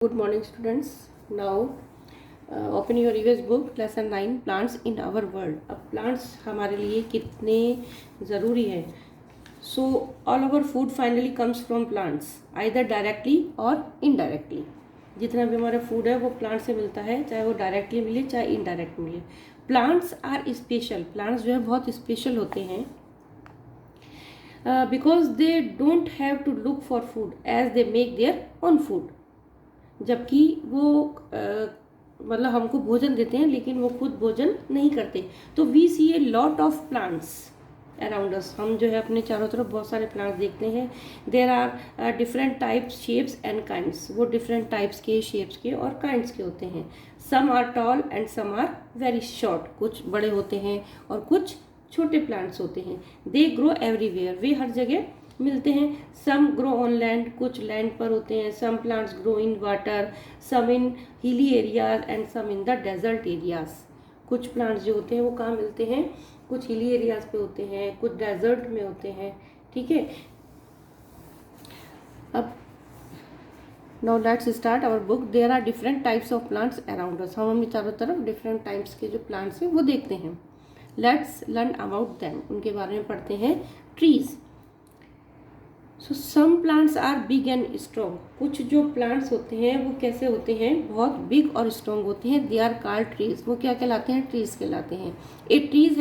Good morning, students. Now, open your EVS book, lesson 9, plants in our world. अब plants हमारे लिए कितने ज़रूरी हैं. So, all our food finally comes from plants, either directly or indirectly. जितना भी हमारा फूड है वो प्लांट से मिलता है, चाहे वो डायरेक्टली मिले चाहे इनडायरेक्ट मिले. Plants are special. प्लांट्स जो है बहुत स्पेशल होते हैं because they don't have to look for food as they make their own food. जबकि वो मतलब हमको भोजन देते हैं लेकिन वो खुद भोजन नहीं करते. तो we see a lot of plants around us. हम जो है अपने चारों तरफ बहुत सारे प्लांट्स देखते हैं. There are different types, shapes and kinds. वो डिफरेंट टाइप्स के, शेप्स के और काइंड्स के होते हैं. Some are tall and some are very short. कुछ बड़े होते हैं और कुछ छोटे प्लांट्स होते हैं. They grow everywhere. वे हर जगह मिलते हैं. Some grow on land. कुछ लैंड पर होते हैं. Some plants grow in water, some in hilly areas and some in the desert areas. कुछ प्लांट्स जो होते हैं वो कहाँ मिलते हैं? कुछ हिली एरियाज पे होते हैं, कुछ डेजर्ट में होते हैं. ठीक है. अब now let's start our book. There are different types of plants around us. हम अपने चारों तरफ डिफरेंट टाइप्स के जो प्लांट्स हैं वो देखते हैं. Let's learn about them. उनके बारे में पढ़ते हैं. Trees. So some plants are big and strong. कुछ जो प्लांट्स होते हैं वो कैसे होते हैं? बहुत बिग और स्ट्रॉन्ग होते हैं. They are called trees. वो क्या कहलाते हैं? ट्रीज कहलाते हैं. A trees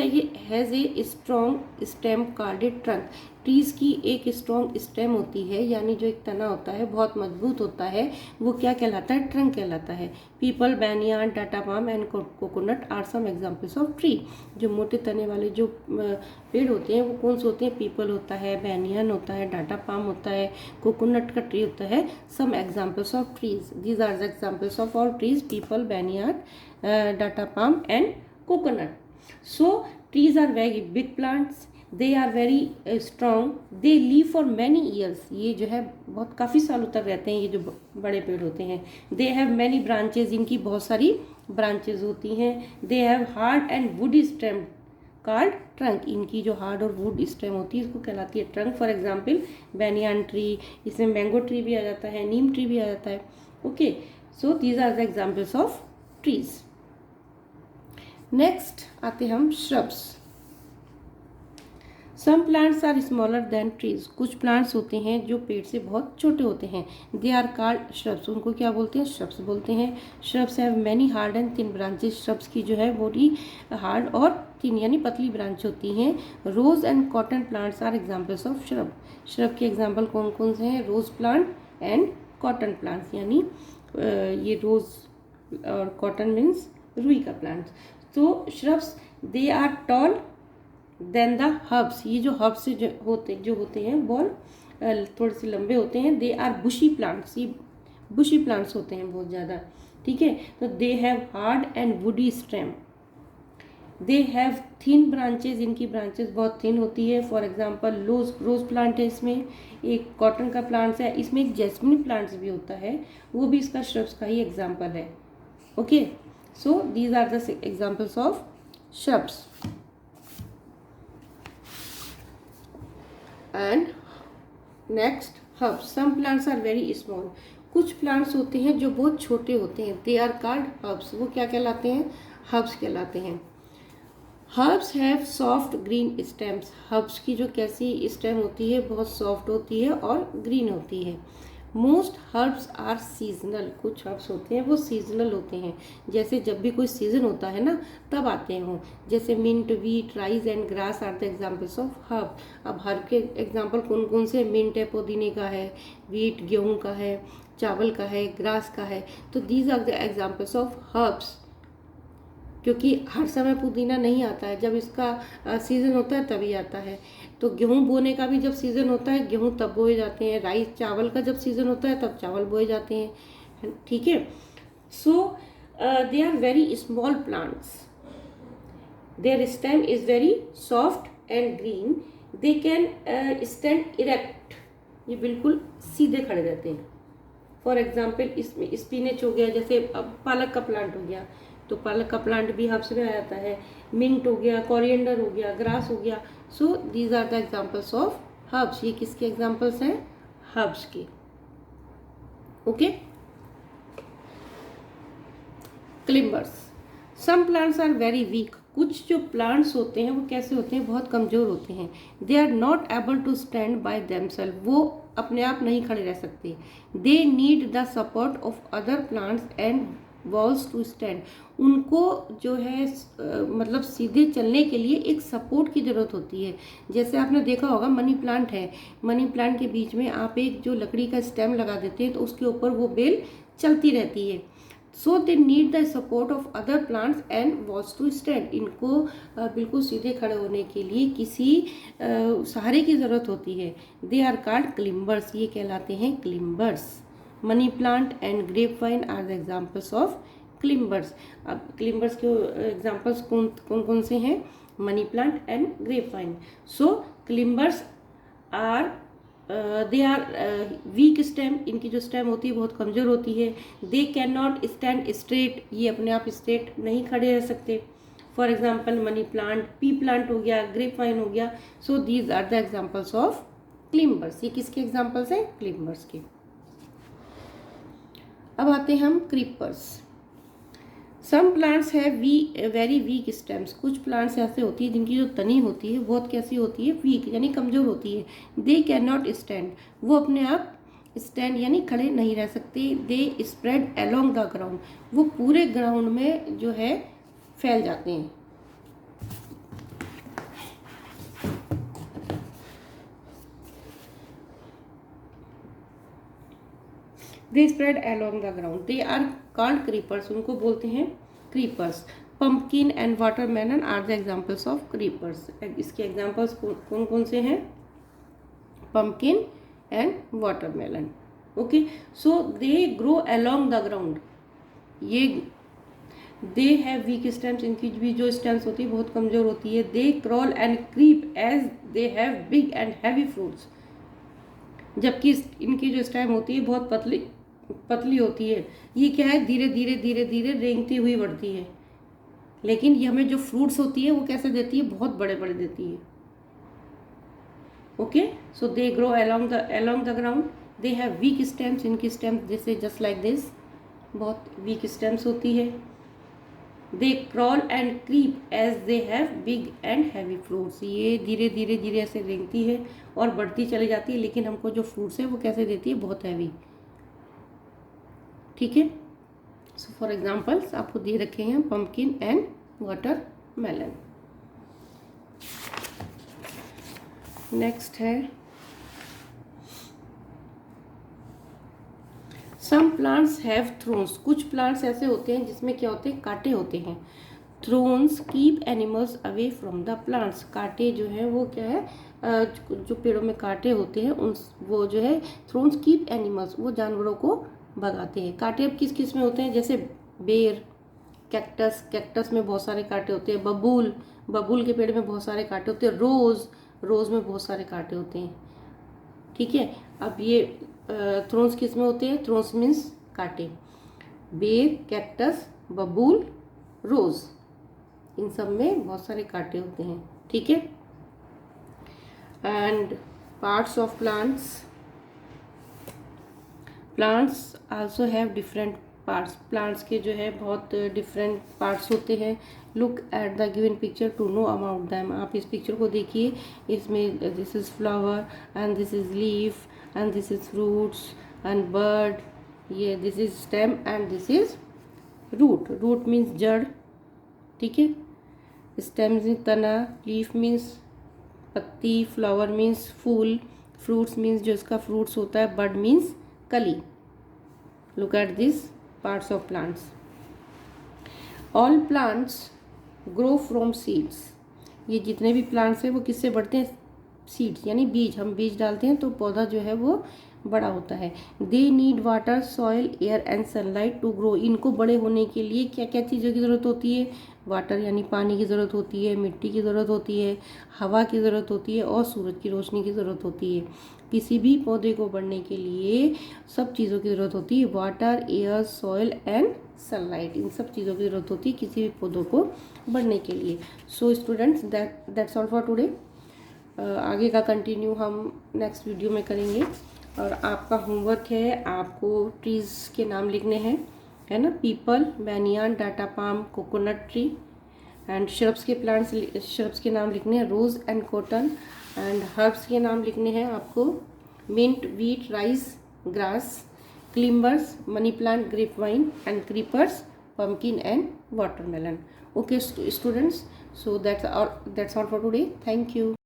has a strong stem called a trunk. Trees की एक स्ट्रॉन्ग स्टेम होती है, यानी जो एक तना होता है बहुत मजबूत होता है, वो क्या कहलाता है? ट्रंक कहलाता है. Peepal, banyan, date palm and coconut are some examples of tree. जो मोटे तने वाले जो पेड़ होते हैं वो कौन से होते हैं? पीपल होता है, बैनियान होता है, टाटा पाम होता है, कोकोनट का ट्री होता है. Some examples of trees. These are the examples of all trees: peepal, banyan, date palm and coconut. So trees are very big plants. They are very strong. They live for many years. ये जो है बहुत काफ़ी सालों तक रहते हैं ये जो बड़े पेड़ होते हैं. They have many branches. इनकी बहुत सारी ब्रांचेज होती हैं. They have hard and woody stem called trunk. इनकी जो हार्ड और वुड स्टेम होती है इसको कहलाती है ट्रंक. फॉर एग्जाम्पल बैनियान ट्री, इसमें मैंगो ट्री भी आ जाता है, नीम ट्री भी आ जाता है. Okay. So these are the examples of trees. Next आते हम shrubs. Some plants are smaller than trees. कुछ प्लांट्स होते हैं जो पेड़ से बहुत छोटे होते हैं. They are called shrubs. उनको क्या बोलते हैं? श्रब्स बोलते हैं. Shrubs have many hard and thin branches. Shrubs की जो है बड़ी हार्ड और थिन यानी पतली ब्रांच होती हैं. Rose and cotton plants are examples of shrub. Shrub के एग्जाम्पल कौन कौन से हैं? Rose plant and cotton plants. यानी ये रोज और कॉटन मीन्स रुई का प्लांट्स. तो shrubs they are tall than the herbs. ये जो हर्ब्स से जो होते हैं बॉल थोड़े से लंबे होते हैं. They are bushy plants. ये बुशी प्लांट्स होते हैं बहुत ज़्यादा. ठीक है. तो they have hard and woody stem. They have thin branches. इनकी ब्रांचेज बहुत थिन होती है. फॉर एग्जाम्पल रोज प्लांट है, इसमें एक कॉटन का प्लांट्स है, इसमें एक जैस्मिन प्लांट्स भी होता है, वो भी इसका श्रब्स का ही एग्जाम्पल है. Okay. So these are the examples of shrubs. And next herbs. Some plants are very small. कुछ प्लांट्स होते हैं जो बहुत छोटे होते हैं. They are called herbs. वो क्या कहलाते हैं? हर्ब्स कहलाते हैं. Herbs have soft green stems. Herbs की जो कैसी स्टेम होती है बहुत सॉफ्ट होती है और ग्रीन होती है. Most herbs are seasonal. कुछ हर्ब्स होते हैं वो सीजनल होते हैं. जैसे जब भी कोई सीजन होता है ना तब आते हैं वो. जैसे mint, wheat, rice and grass are the examples of herb. अब हर्ब के एग्जाम्पल कौन कौन से? मिंट है, पुदीने का है, वीट गेहूं का है, चावल का है, ग्रास का है. तो these are the examples of herbs. क्योंकि हर समय पुदीना नहीं आता है, जब इसका सीज़न होता है तभी आता है. तो गेहूं बोने का भी जब सीज़न होता है गेहूं तब बोए जाते हैं. राइस चावल का जब सीज़न होता है तब चावल बोए जाते हैं. ठीक है. So they are very small plants. Their stem is very soft and green. They can stand erect. ये बिल्कुल सीधे खड़े रहते हैं. फॉर एग्जाम्पल इसमें स्पिनच हो गया, जैसे पालक का प्लांट हो गया तो पालक का प्लांट भी हर्ब्स में आ जाता है. मिंट हो गया, कोरिएंडर हो गया, ग्रास हो गया. So these are the examples of herbs. ये किसके एग्जाम्पल्स हैं? हर्ब्स के. Okay. Climbers. Some plants are very weak, कुछ जो प्लांट्स होते हैं वो कैसे होते हैं, बहुत कमज़ोर होते हैं। They are not able to stand by themself, वो अपने आप नहीं खड़े रह सकते। They need the support of other plants and walls to stand, उनको जो है मतलब सीधे चलने के लिए एक सपोर्ट की ज़रूरत होती है। जैसे आपने देखा होगा मनी प्लांट है, मनी प्लांट के बीच में आप एक जो लकड़ी का स्टेम लगा देते हैं तो उसके ऊपर वो बेल चलती रहती है। So they need the support of other plants and walls to stand, इनको बिल्कुल सीधे खड़े होने के लिए किसी सहारे की ज़रूरत होती है। दे आर कॉल्ड क्लिम्बर्स, ये कहलाते हैं climbers. Money plant and grape vine are the examples of climbers. अब क्लिम्बर्स के एग्जाम्पल्स कौन कौन से हैं, money plant and grape vine. So climbers are they are weak stem, इनकी जो स्टेम होती है बहुत कमज़ोर होती है। They can not stand straight, ये अपने आप स्ट्रेट नहीं खड़े रह सकते। For example money plant, pea plant हो गया, ग्रेप वाइन हो गया। So these are the examples of climbers. ये किसके एग्जाम्पल्स हैं, क्लिम्बर्स के। अब आते हैं हम क्रीपर्स। सम प्लांट्स है वेरी वीक स्टेम्स, कुछ प्लांट्स ऐसे होती है जिनकी जो तनी होती है बहुत कैसी होती है, वीक यानी कमज़ोर होती है। दे कैन नॉट स्टैंड, वो अपने आप स्टैंड यानी खड़े नहीं रह सकते। They spread along the ground, वो पूरे ग्राउंड में जो है फैल जाते हैं। They spread along the ground, they are called creepers, उनको बोलते हैं creepers. Pumpkin and watermelon are the examples of creepers. इसके एग्जाम्पल्स कौन कौन से हैं, pumpkin and watermelon. Okay, so they grow along the ground, ये दे हैव वीक स्टेम्स, इनकी भी जो स्टेम्स होती है बहुत कमज़ोर होती है। They crawl and creep as they have big and heavy fruits, जबकि इनकी जो स्टेम होती है बहुत पतली होती है। ये क्या है, धीरे धीरे धीरे धीरे रेंगती हुई बढ़ती है, लेकिन ये हमें जो फ्रूट्स होती है वो कैसे देती है, बहुत बड़े बड़े देती है। Okay, so they grow along the ground. They have weak stems, इनकी स्टेम्स जैसे जस्ट लाइक दिस, बहुत वीक स्टेम्स होती है। They crawl and creep as they have big and heavy fruits, ये धीरे धीरे धीरे ऐसे रेंगती है और बढ़ती चली जाती है, लेकिन हमको जो फ्रूट्स है वो कैसे देती है, बहुत हैवी। ठीक है, सो फॉर एग्जाम्पल्स आपको दे रखे हैं पंपकिन एंड वाटरमेलन। नेक्स्ट है सम प्लांट्स हैव थ्रोन्स, कुछ प्लांट्स ऐसे होते हैं जिसमें क्या होते हैं, कांटे होते हैं। Thrones keep animals away from the plants, कांटे जो है वो क्या है, जो पेड़ों में कांटे होते हैं उन वो जो है थ्रोन्स कीप एनिमल्स, वो जानवरों को भगाते हैं। कांटे अब किस किस में होते हैं, जैसे बेर, कैक्टस, कैक्टस में बहुत सारे कांटे होते हैं। बबूल, बबूल के पेड़ में बहुत सारे कांटे होते हैं। रोज़, रोज़ में बहुत सारे कांटे होते हैं। ठीक है, अब ये थ्रोन्स किस में होते हैं, थ्रोन्स मीन्स कांटे। बेर, कैक्टस, बबूल, रोज़, इन सब में बहुत सारे कांटे होते हैं। ठीक है, and parts of plants, plants also have different parts, plants के जो है बहुत डिफरेंट पार्ट्स होते हैं। Look at the given picture to know about them, आप इस पिक्चर को देखिए, इसमें this is flower and this is leaf and this is fruits and bird, ये this is stem and this is root, root means जड़। ठीक है, स्टेम मीन्स तना, लीफ मीन्स पत्ती, फ्लावर मीन्स फूल, फ्रूट्स मीन्स जो इसका फ्रूट्स होता है, बर्ड मीन्स कली। Look at these parts of plants. All plants grow from seeds. ये जितने भी प्लांट्स हैं वो किससे बढ़ते हैं, सीड्स यानी बीज, हम बीज डालते हैं तो पौधा जो है वो बड़ा होता है। They need water, soil, air and sunlight to grow, इनको बड़े होने के लिए क्या क्या चीज़ों की ज़रूरत होती है, वाटर यानी पानी की ज़रूरत होती है, मिट्टी की ज़रूरत होती है, हवा की ज़रूरत होती है और सूरज की रोशनी की ज़रूरत होती है। किसी भी पौधे को बढ़ने के लिए सब चीज़ों की ज़रूरत होती है, water, air, soil and sunlight, इन सब चीज़ों की ज़रूरत होती है किसी भी पौधों को बढ़ने के लिए। So students, that's all for today. आगे का कंटिन्यू हम नेक्स्ट वीडियो में करेंगे। और आपका होमवर्क है, आपको ट्रीज़ के नाम लिखने हैं है ना, peepal, banyan, date palm, coconut tree. And shrubs के प्लांट्स, श्रब्स के नाम लिखने हैं, rose and cotton. And herbs के नाम लिखने हैं आपको, mint, wheat, rice, grass, climbers, money plant, grape vine, and creepers, pumpkin and watermelon. Okay students, so that's all for today. Thank you.